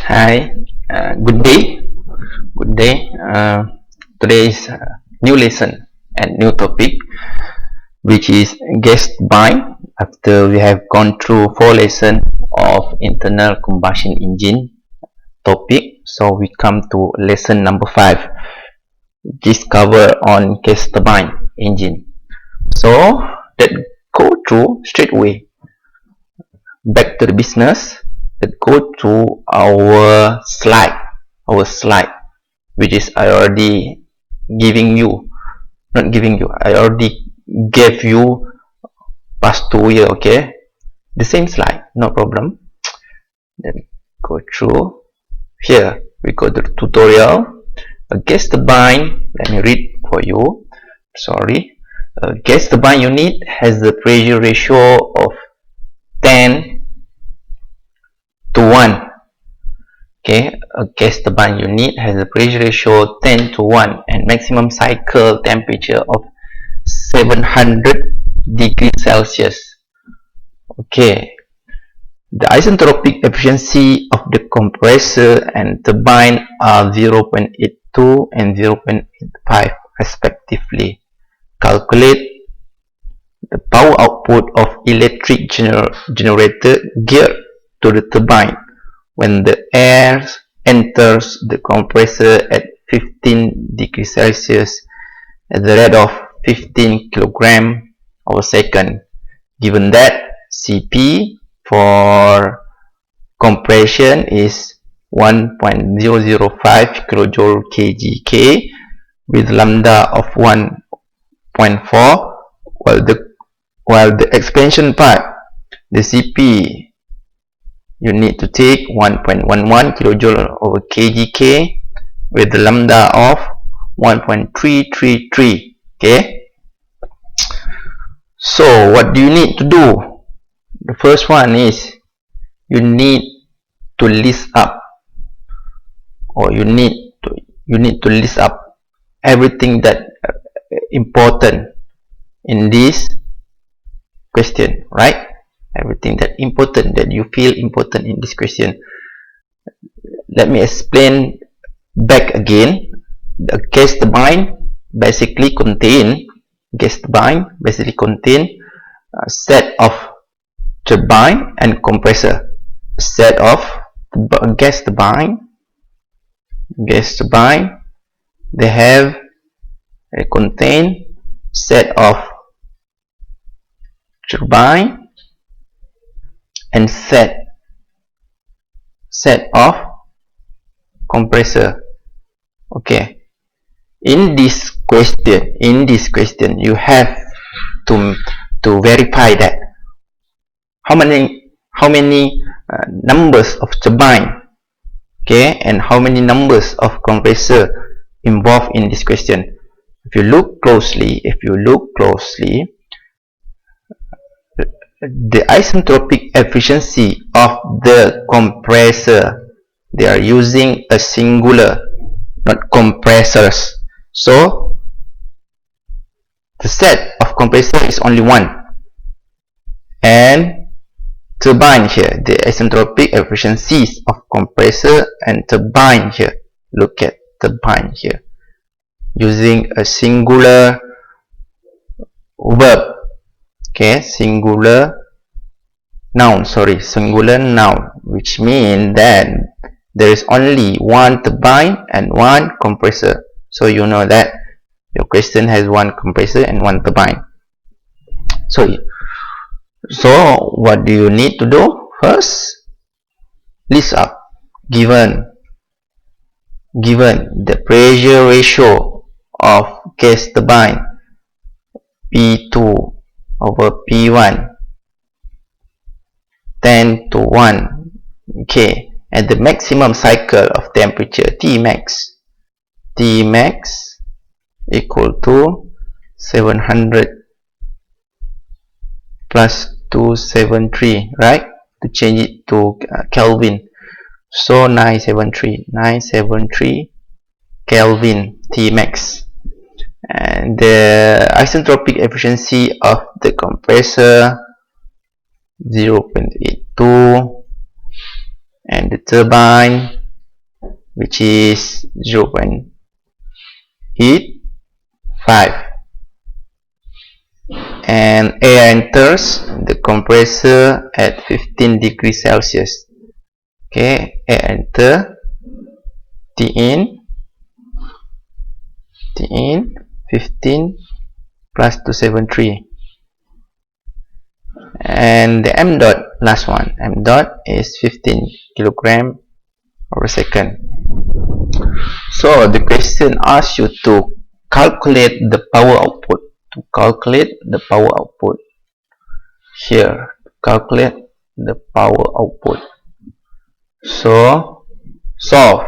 Hi, good day. Good day. Today is new lesson and new topic, which is gas turbine. After we have gone through 4 lessons of internal combustion engine topic, so we come to lesson number 5, which is cover on gas turbine engine. So let's go through straight away. Back to the business. Let's go to our slide, which is I already I already gave you past 2 years, okay? The same slide, no problem. Then go through. Here we go to the tutorial. A gas turbine, let me read for you. Sorry. A gas turbine unit has the pressure ratio of 10 to 1. Okay, a gas turbine unit has a pressure ratio 10 to 1 and maximum cycle temperature of 700 degrees Celsius. Okay, the isentropic efficiency of the compressor and turbine are 0.82 and 0.85 respectively. Calculate the power output of electric generator geared to the turbine when the air enters the compressor at 15 degrees Celsius at the rate of 15 kg per second. Given that Cp for compression is 1.005 kJ kg with lambda of 1.4, while the expansion part, the Cp, you need to take 1.11 kJ/kg with the lambda of 1.333. Okay, so what do you need to do? The first one is you need to list up, or you need to list up everything that important in this question, right? Everything that important, that you feel important in this question. Let me explain back again. The gas turbine basically contain a set of turbine and compressor. A set of gas turbine, they contain set of turbine and set of compressor. Okay, in this question you have to verify that how many numbers of turbine, okay, and how many numbers of compressor involved in this question. If you look closely, the isentropic efficiency of the compressor, they are using a singular, not compressors. So the set of compressor is only one, and turbine here, the isentropic efficiencies of compressor and turbine here. Look at turbine here, using a singular verb. Okay, singular noun, which means that there is only one turbine and one compressor. So you know that your question has one compressor and one turbine. So what do you need to do? First, list up given the pressure ratio of gas turbine P2 over P1 10 to 1, okay, and the maximum cycle of temperature Tmax equal to 700 plus 273, right? To change it to Kelvin, so 973 Kelvin Tmax. And the isentropic efficiency of the compressor 0.82 and the turbine which is 0.85, and air enters the compressor at 15 degrees Celsius. Okay, air enter, T in 15 plus 273, and the m dot, last one, m dot is 15 kilogram per second. So the question asks you to calculate the power output. To calculate the power output here, calculate the power output. So solve,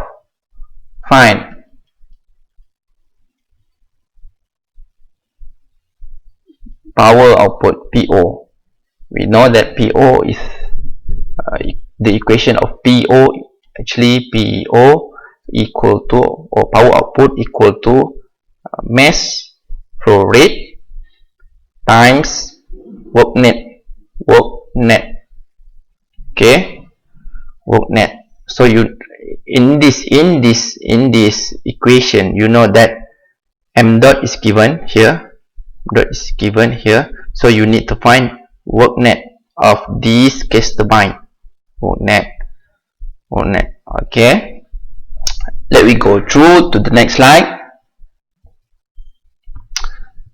find power output, PO. We know that PO is the equation of PO. Actually, PO equal to, or power output equal to mass flow rate times work net. Okay, work net. So you in this equation, you know that m dot is given here, so you need to find work net of this gas turbine. Work net. Okay, let me go through to the next slide.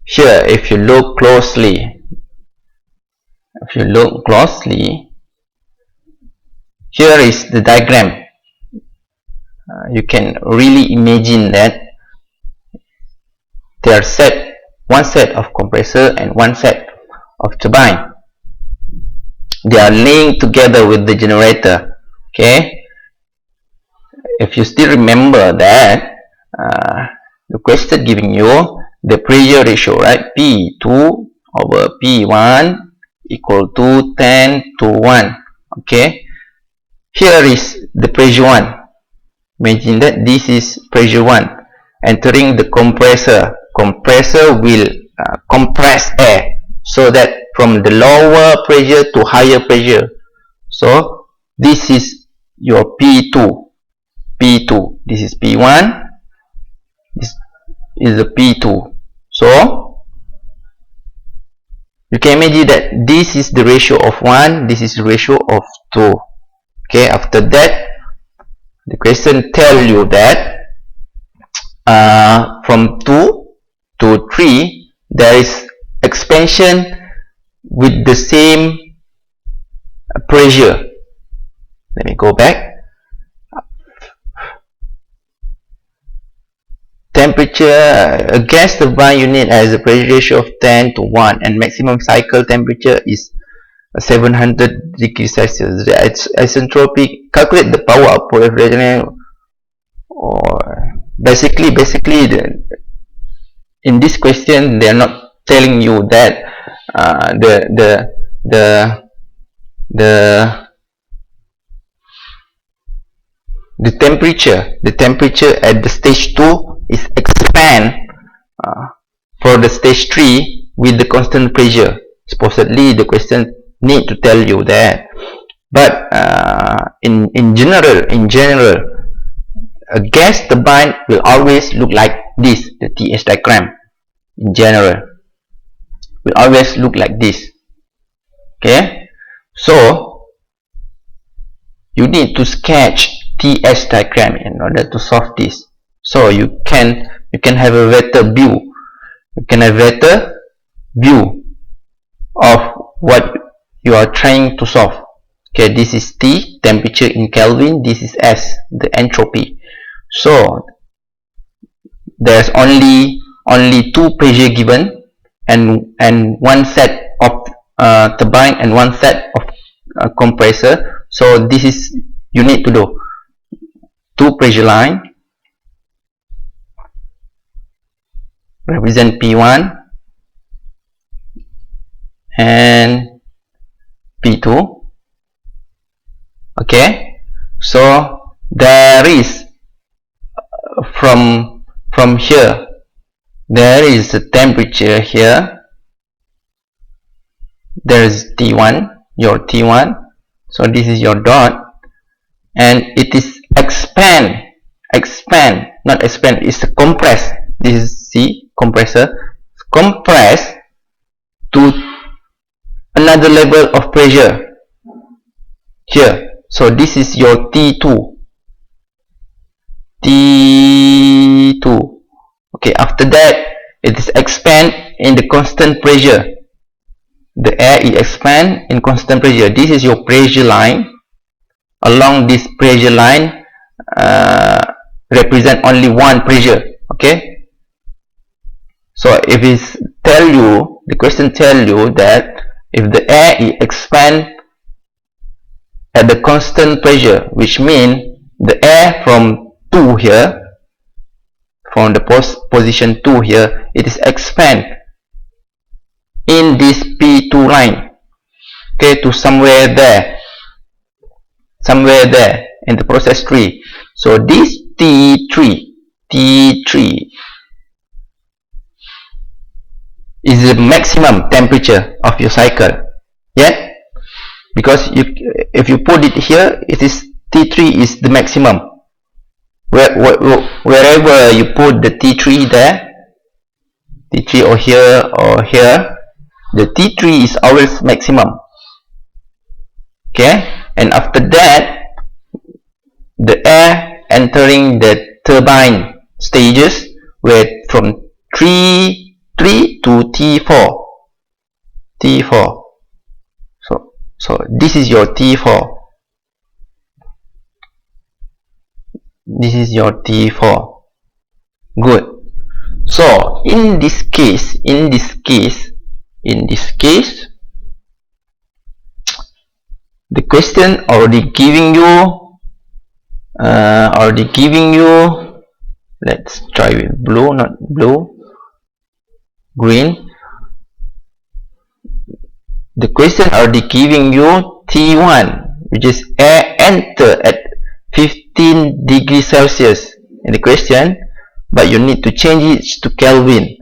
Here, if you look closely, here is the diagram. You can really imagine that there are one set of compressor and one set of turbine. They are linked together with the generator. Okay, if you still remember that the question giving you the pressure ratio, right? P2 over P1 equal to 10 to 1. Okay, here is the pressure 1. Imagine that this is pressure 1 entering the compressor. Compressor will compress air, so that from the lower pressure to higher pressure. So this is your P2. This is P1. This is the P2. So you can imagine that this is the ratio of 1, this is the ratio of 2. Okay, after that the question tell you that from 2 to 3 there is expansion with the same pressure. Let me go back. Temperature, a gas turbine unit has a pressure ratio of 10 to 1 and maximum cycle temperature is 700 degrees Celsius. The isentropic, calculate the power output of regenerator. Or basically in this question they are not telling you that the temperature at the stage 2 is expand for the stage 3 with the constant pressure. Supposedly the question need to tell you that, but in general a gas turbine will always look like this. The TS diagram in general will always look like this. Okay, so you need to sketch TS diagram in order to solve this. So you can have a better view. You can have a better view of what you are trying to solve. Okay, this is T, temperature in Kelvin. This is S, the entropy. So there's only two pressure given, and one set of turbine and one set of compressor. So this is, you need to do two pressure line represent P1 and P2. Okay, so there is from here there is a temperature here, there is T1, your T1. So this is your dot, and it is expand expand, not expand, it's compress. This is C, compressor, compress to another level of pressure here. So this is your T2. Okay, after that it is expand in the constant pressure. The air is expand in constant pressure. This is your pressure line. Along this pressure line represent only one pressure. Okay, so if it's tell you, the question tell you that if the air is expand at the constant pressure, which means the air from 2 here, from the position 2 here, it is expand in this P2 line, okay, to somewhere there in the process 3. So this T3 is the maximum temperature of your cycle. Yeah, because if you put it here, it is T3 is the maximum. Wherever you put the T3 there, T3 or here, the T3 is always maximum. Okay, and after that, the air entering the turbine stages were from T3 to T4. So this is your T4. This is your T4. Good. So in this case, the question already giving you, let's try with blue, not blue, green. The question already giving you T1, which is air enter at 15 degrees Celsius in the question, but you need to change it to Kelvin.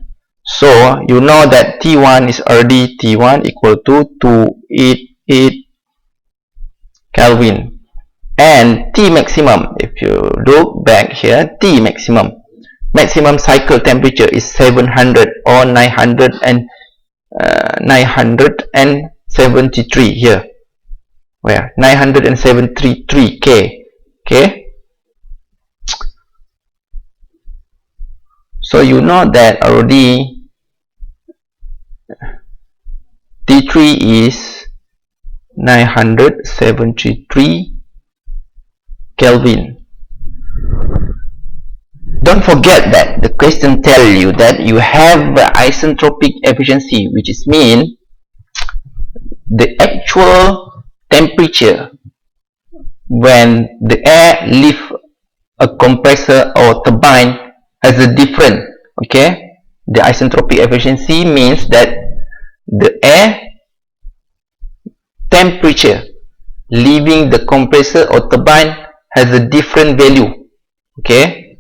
So you know that T1 is already T1 equal to 288 Kelvin, and T maximum, if you look back here, T maximum cycle temperature is 700 or 973 here, where 973 K. Okay, so you know that already T3 is 973 Kelvin. Don't forget that the question tell you that you have the isentropic efficiency, which is mean the actual temperature when the air leave a compressor or turbine has a different. Okay, the isentropic efficiency means that the air temperature leaving the compressor or turbine has a different value. Okay,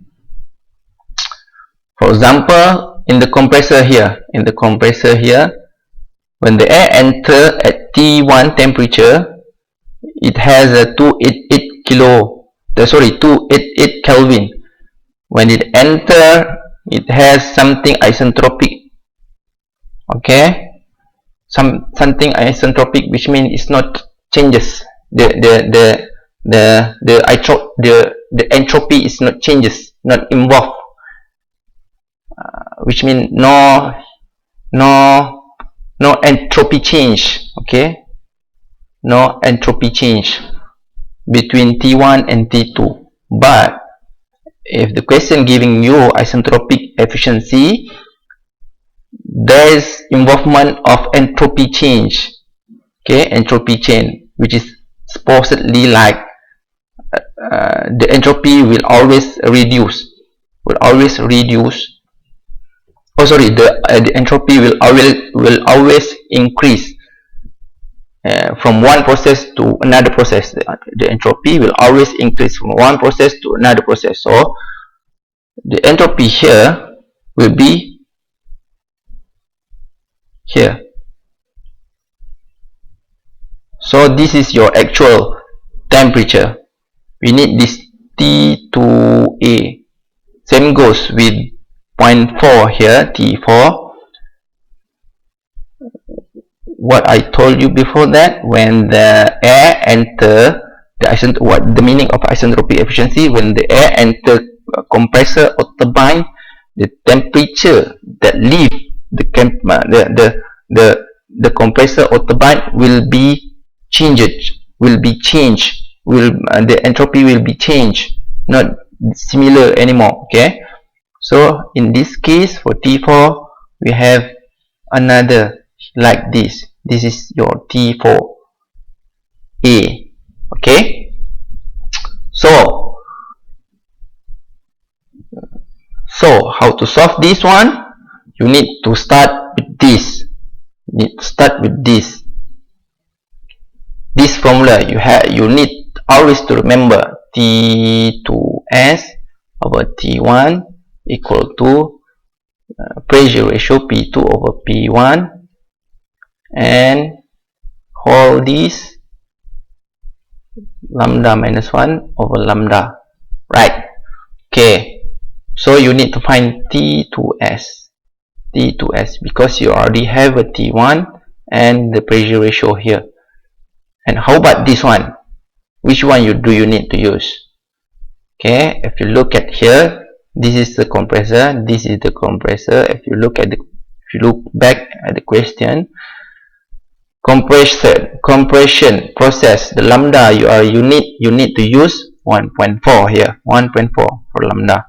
for example, in the compressor here, when the air enter at T1 temperature, it has a 288 Kelvin. When it enter, it has something isentropic. Okay, something isentropic, which means it's not changes. The entropy is not changes, not involved. Which means no entropy change. Okay, no entropy change between T1 and T2. But if the question giving you isentropic efficiency, there is involvement of entropy change. Okay, entropy change, which is supposedly like the entropy will always reduce. Oh, sorry, the entropy will always increase from one process to another process. The entropy will always increase from one process to another process. So the entropy here will be here. So this is your actual temperature. We need this T2A. Same goes with point 4 here, T4. What I told you before that, when the air enter the meaning of isentropic efficiency, when the air enter compressor or turbine, the temperature that leave the compressor or turbine will be changed, the entropy will be changed, not similar anymore. Okay, so in this case for T4 we have another like this. This is your T4A. Okay, so how to solve this one? You need to start with this. This formula. You need always to remember T2S over T1 equal to pressure ratio P2 over P1, and whole this lambda minus 1 over lambda, right? Okay, so you need to find T2S because you already have a T1 and the pressure ratio here. And how about this one? Which one do you need to use? Okay, if you look at here, this is the compressor, this is the compressor. If you look back at the question, compression process, the lambda you need to use 1.4 here, 1.4 for lambda.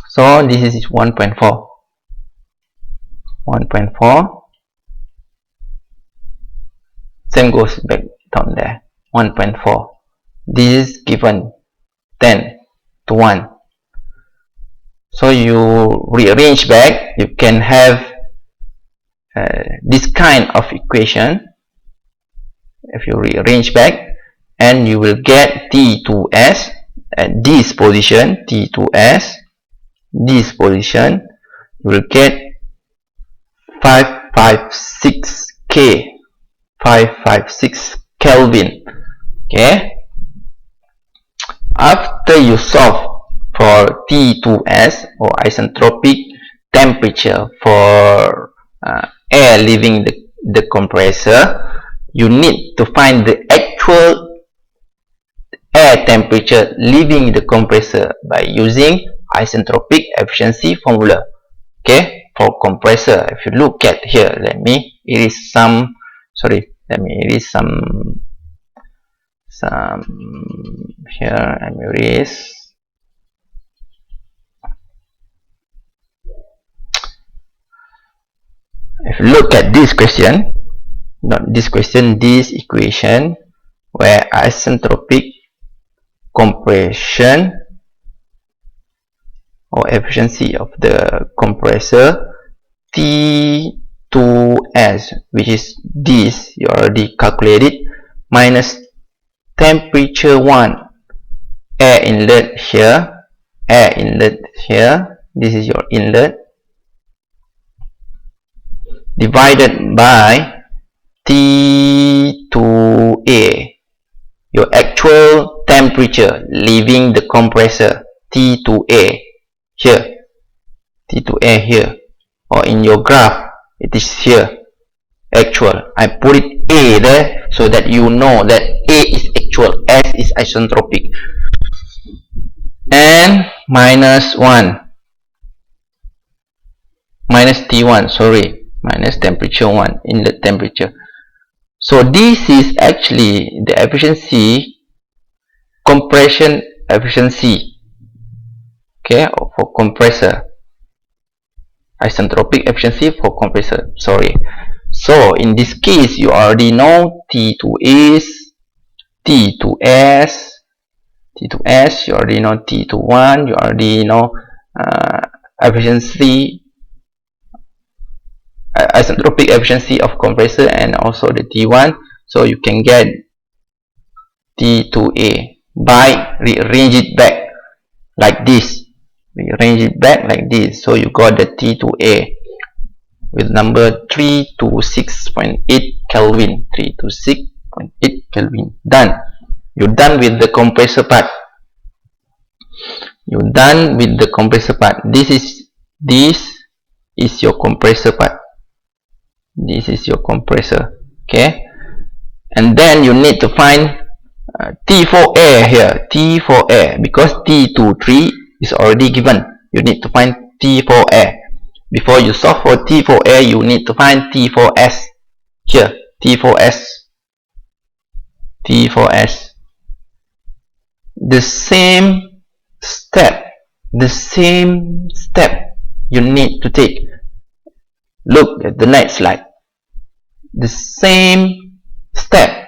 So this is 1.4. Same goes back down there, 1.4. This is given 10 to 1. So you rearrange back, you can have this kind of equation. If you rearrange back, and you will get T2S at this position, T2S, this position, you will get 556 Kelvin. Okay, after you solve for T2S or isentropic temperature for air leaving the compressor, you need to find the actual air temperature leaving the compressor by using isentropic efficiency formula. Okay, for compressor, if you look at here, let me erase some here. Let me erase. If you look at this question, this equation, where isentropic compression or efficiency of the compressor, T2S, which is this, you already calculated, minus temperature 1, air inlet here, this is your inlet, divided by T2A, your actual temperature leaving the compressor, T2A here, or in your graph it is here, actual. I put it A there so that you know that A is actual, S is isentropic, and minus T1, minus temperature 1, inlet temperature. So this is actually the efficiency, compression efficiency, okay, for compressor, isentropic efficiency for compressor, So in this case, you already know T2S, you already know T21, you already know efficiency, isentropic efficiency of compressor, and also the T1. So you can get T2A by rearrange it back like this. So you got the T2A with number 326.8 Kelvin. Done. You're done with the compressor part. You're done with the compressor part. This is your compressor part. This is your compressor. Okay. And then you need to find T4 air here. T4 air, because T23 is already given. You need to find T4 air. Before you solve for T4 air, you need to find T4S. Here, T4S. T4S. The same step you need to take. Look at the next slide. The same step.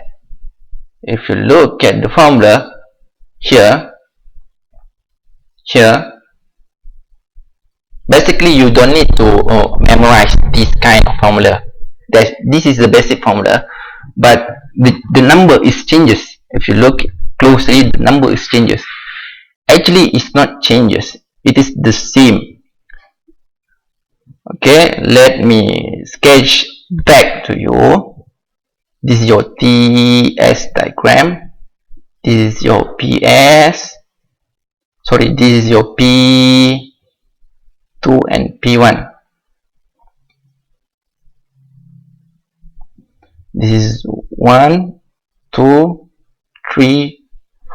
If you look at the formula here, basically you don't need to memorize this kind of formula. This is the basic formula, but the number is changes. If you look closely, the number is changes. Actually, it's not changes. It is the same. Okay, let me sketch back to you. This is your TS diagram. This is your PS. Sorry, this is your P2 and P1. This is 1, 2, 3,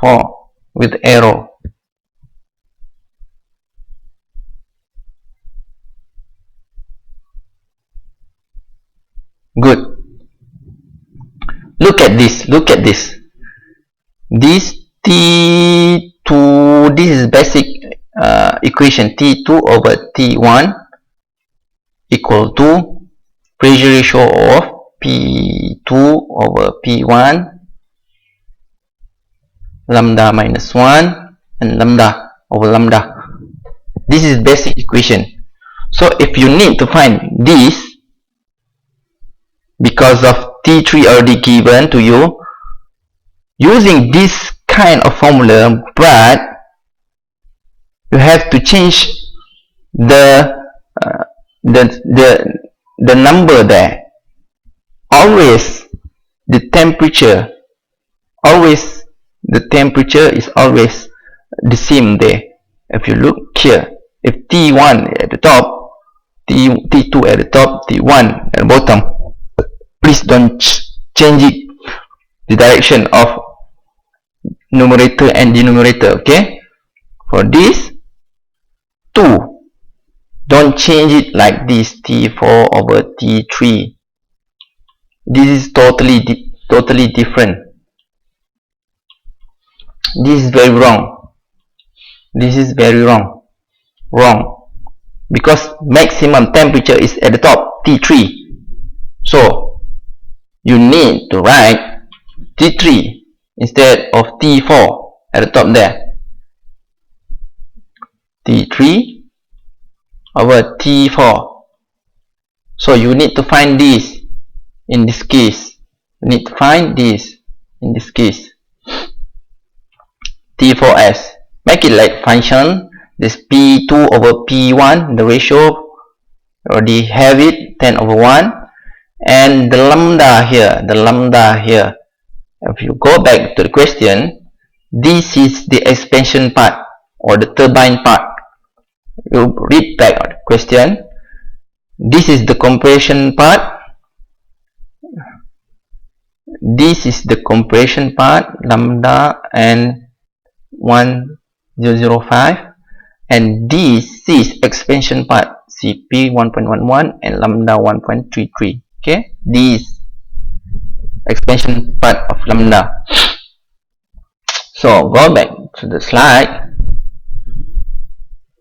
4 with arrow. Good. Look at this. This T2, this is basic equation. T2 over T1 equal to pressure ratio of P2 over P1, lambda minus 1 and lambda over lambda. This is basic equation. So if you need to find this, because of T3 already given to you, using this kind of formula, but you have to change the number there. Always the temperature is always the same there. If you look here, if T1 at the top, T2 at the top, T1 at the bottom, please don't change it, the direction of numerator and denominator. Okay, for this 2, don't change it like this, T4 over T3. This is totally different. This is very wrong. This is very wrong. Because maximum temperature is at the top, T3. So you need to write T3 instead of T4 at the top there. T3 over T4. So you need to find this in this case. You need to find this in this case. T4S. Make it like function. This P2 over P1, the ratio, already have it, 10 over 1. And the lambda here, if you go back to the question, this is the expansion part or the turbine part. You read back the question. This is the compression part. This is the compression part, lambda and 1005, and this is expansion part, CP 1.11 and lambda 1.33. Okay, this expansion part of lambda. So go back to the slide.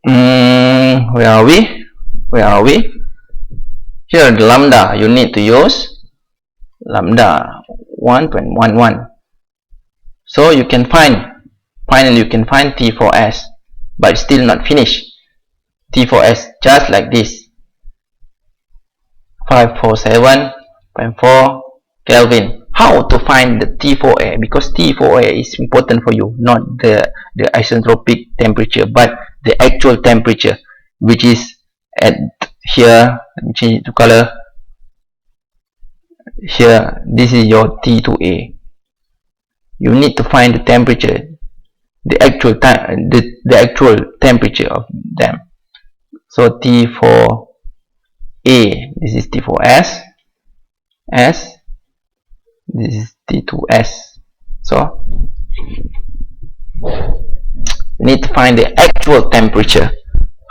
Where are we? Here the lambda, you need to use lambda 1.11. So you can find, finally you can find T4S, but still not finished. T4S just like this, 547.4 Kelvin. How to find the T4A? Because T4A is important for you, not the isentropic temperature, but the actual temperature, which is at here. Let me change it to color. Here, this is your T2A. you need to find the temperature, the actual time, the actual temperature of them. So T for A, this is T for S, this is T2S. So we need to find the actual temperature.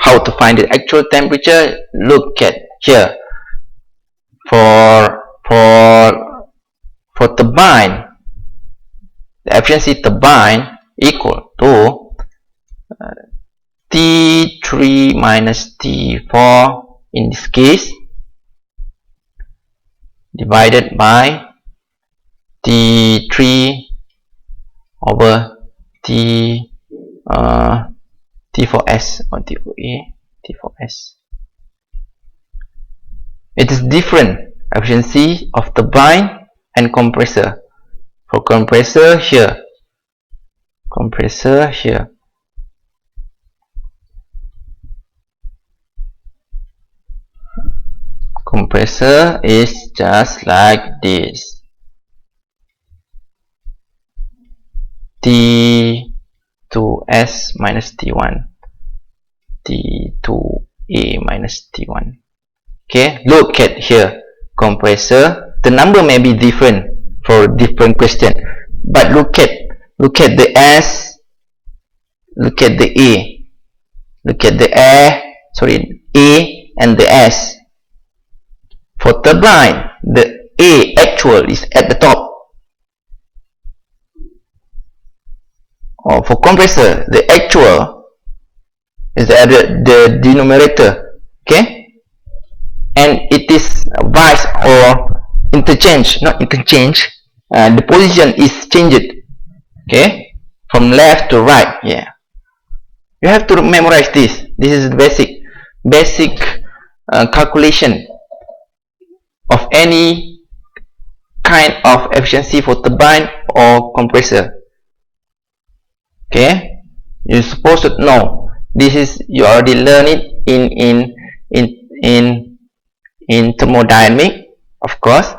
How to find the actual temperature? Look at here. For turbine, the efficiency turbine equal to T3 minus T4 in this case, divided by T3 over T4S or T4A, T4S. It is different efficiency of turbine and compressor. For compressor here, compressor is just like this. T2S minus T1, T2A minus T1. Okay, look at here, compressor. The number may be different for different question, but look at the S, look at the A, look at the A and the S. For turbine, the A actual is at the top. Or for compressor, the actual is at the denominator. Okay, and it is vice or interchange, not interchange. The position is changed. Okay, from left to right. Yeah, you have to memorize this. This is the basic calculation of any kind of efficiency for turbine or compressor. Okay, you're supposed to know. This is, you already learned it in thermodynamic, of course,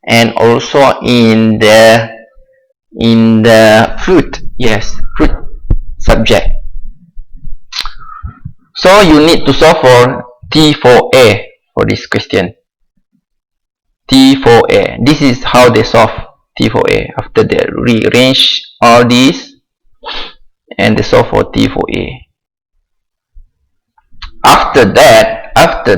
and also in the fluid, fluid subject. So you need to solve for T4A for this question. T4A. This is how they solve T4A. After they rearrange all these and they solve for T4A. After that, after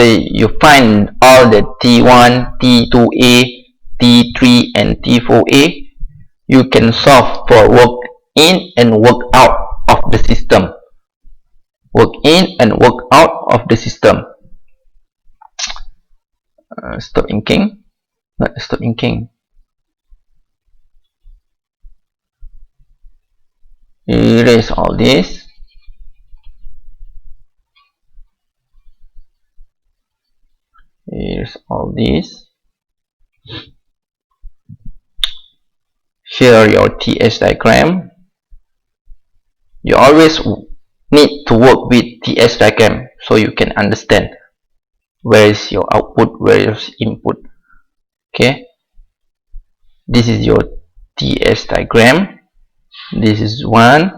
you find all the T1, T2A, T3 and T4A, you can solve for work in and work out of the system. Work in and work out of the system. Stop inking. Not stop inking. Erase all this. Here's all this. Here your TS diagram. You always need to work with TS diagram so you can understand where is your output, where is input. Okay, this is your TS diagram. This is T1,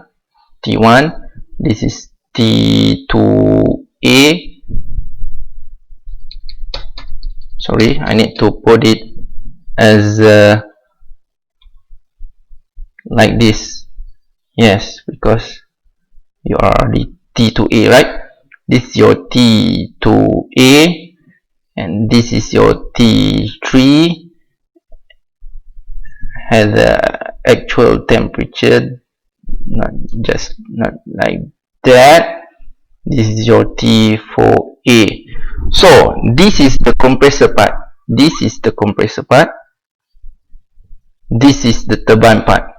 this is T2A. Sorry, I need to put it as like this. Yes, because you are already T2A, right? This is your T2A and this is your T3. Has a actual temperature, not like that. This is your T4A. So this is the compressor part, this is the compressor part, this is the turbine part.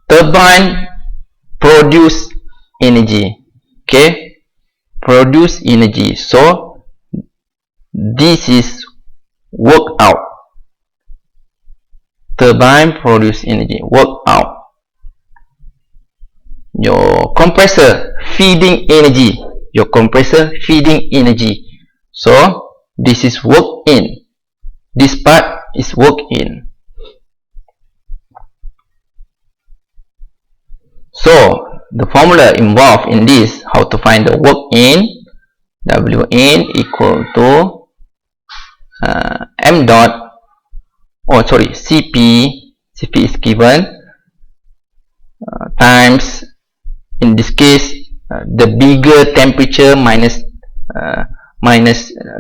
Turbine produce energy. Okay, produce energy. So this is work out. Turbine produce energy, work out. Your compressor feeding energy. Your compressor feeding energy. So This is work in. This part is work in. So the formula involved in this, how to find the work in, Wn equal to m dot, Cp is given, times, in this case, the bigger temperature minus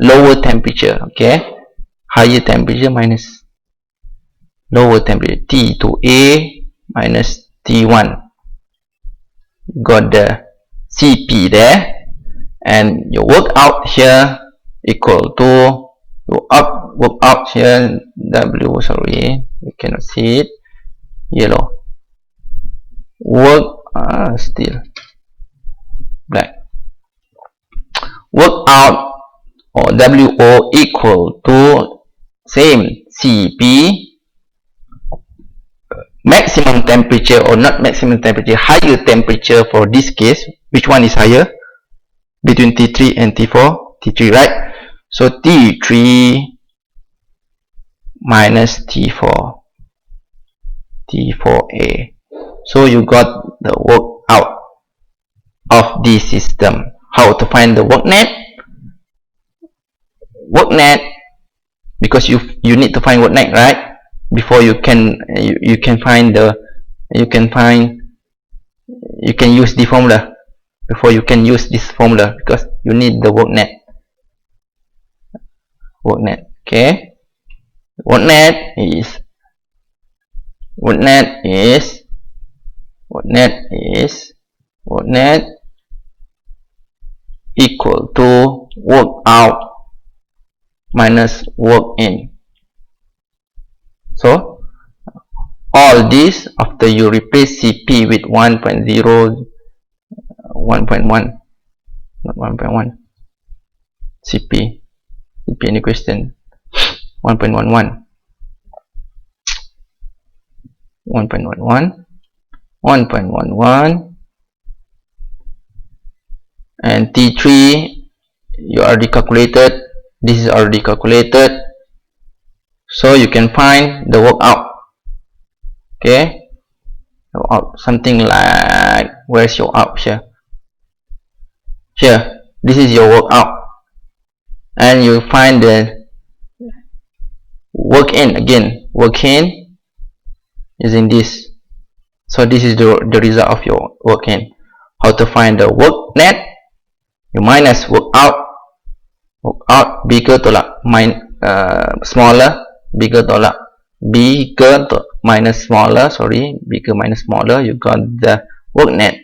lower temperature, okay, higher temperature minus lower temperature, T2A minus T1. You got the Cp there, and your work out here equal to work out here, W, sorry, you cannot see it, yellow, work, still black, work out, or WO equal to same Cp, maximum temperature, or not maximum temperature, higher temperature for this case. Which one is higher between T3 and T4? T3, right? So T3 minus T4, T4A. So you got the work out of this system. How to find the work net? Work net, because you need to find work net, right? Before you can use the formula. Before you can use this formula, because you need the work net. Work net, okay. Work net is equal to work out minus work in. So all this, after you replace Cp with 1.0, 1.1, not 1.1, Cp any question, 1.11, 1.11, 1.11, and T3 you already calculated, this is already calculated, so you can find the work out. Okay, something like, where's your out here? Here, this is your work out, and you find the work in again, work in using this. So this is the result of your work in. How to find the work net? You minus work out bigger tolak smaller, bigger tolak bigger minus smaller, sorry, bigger minus smaller, you got the work net.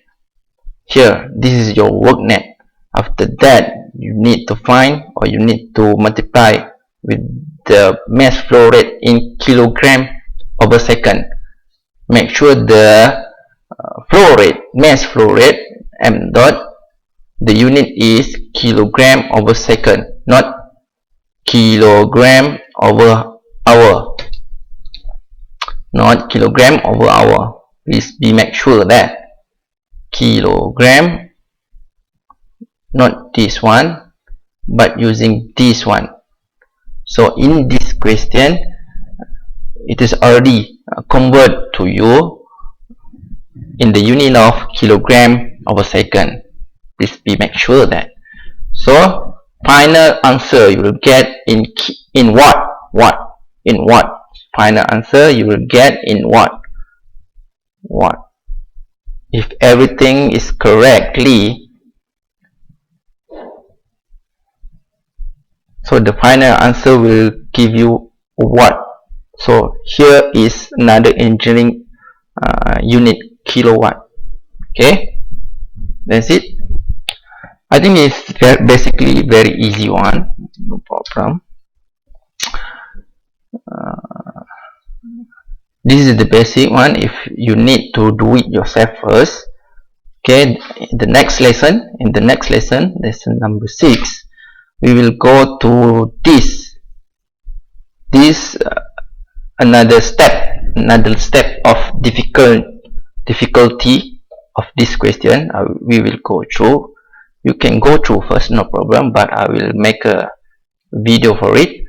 Here, this is your work net. After that, you need to find, or you need to multiply with the mass flow rate in kilogram over second. Make sure the flow rate, mass flow rate, m dot, the unit is kilogram over second, not kilogram over hour. Not kilogram over hour. Please make sure that kilogram, not this one, but using this one. So in this question, it is already converted to you in the unit of kilogram over second. Please make sure that. So final answer you will get in watt. In watt. Final answer you will get in watt. If everything is correctly, so the final answer will give you watt. So here is another engineering unit, kilowatt. Okay, that's it. I think it's basically very easy one, no problem. This is the basic one. If you need to do it yourself first, okay, in the next lesson, lesson number 6, we will go to this another step of difficulty of this question. We will go through. You can go through first, no problem, but I will make a video for it.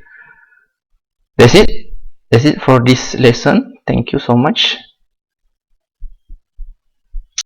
That's it for this lesson. Thank you so much.